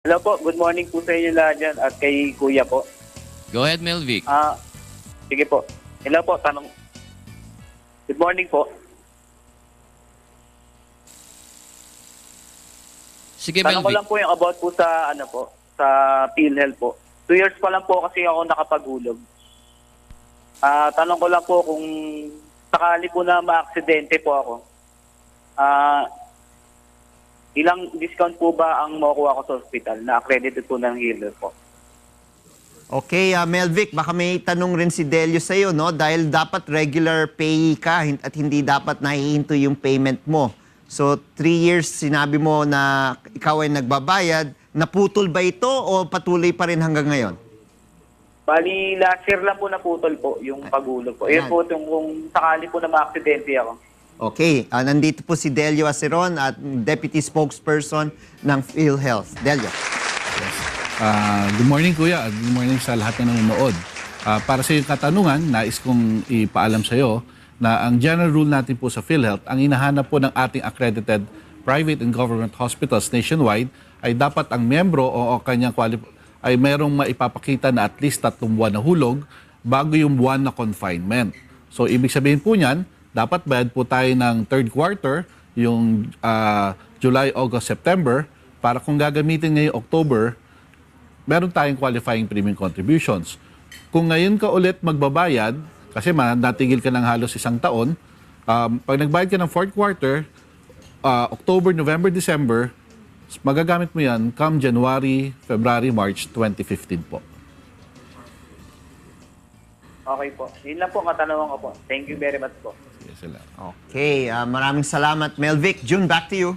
Hello po, good morning po sa inyo lahat dyan at kay Kuya po. Go ahead, Melvic. Sige po. Hello po, tanong. Good morning po. Sige, Tanong ko Melvic. lang po yung about po sa sa PhilHealth po. 2 years pa lang po kasi ako nakapagulog. Tanong ko lang po kung sakali po na ma-aksidente po ako. Ilang discount po ba ang makukuha ko sa hospital na accredited po ng healer po? Okay, Melvic, baka may tanong rin si Delio sa'yo, no? Dahil dapat regular payee ka at hindi dapat nahihinto yung payment mo. So, 3 years sinabi mo na ikaw ay nagbabayad. Naputol ba ito o patuloy pa rin hanggang ngayon? Bali, last year lang po naputol po yung pagulog po. Yun po kung sakali po na ma-aksidente ako. Okay, nandito po si Delio Aceron at Deputy Spokesperson ng PhilHealth. Delio. Good morning, Kuya, at good morning sa lahat na nanonood. Para sa iyong katanungan, nais kong ipaalam sa iyo na ang general rule natin po sa PhilHealth, ang hinahanap po ng ating accredited private and government hospitals nationwide ay dapat ang membro o kanyang ay mayroong maipapakita na at least 3 buwan na hulog bago yung buwan na confinement. So, ibig sabihin po niyan, dapat bayad po tayo ng 3rd quarter, yung July, August, September, para kung gagamitin ngayong October, meron tayong qualifying premium contributions. Kung ngayon ka ulit magbabayad, kasi natigil ka ng halos 1 taon, pag nagbayad ka ng 4th quarter, October, November, December, magagamit mo yan come January, February, March 2015 po. Okay po. Yun lang po katanungan ko po. Thank you very much po. Yes, sila. Okay, maraming salamat, Melvic. June, back to you.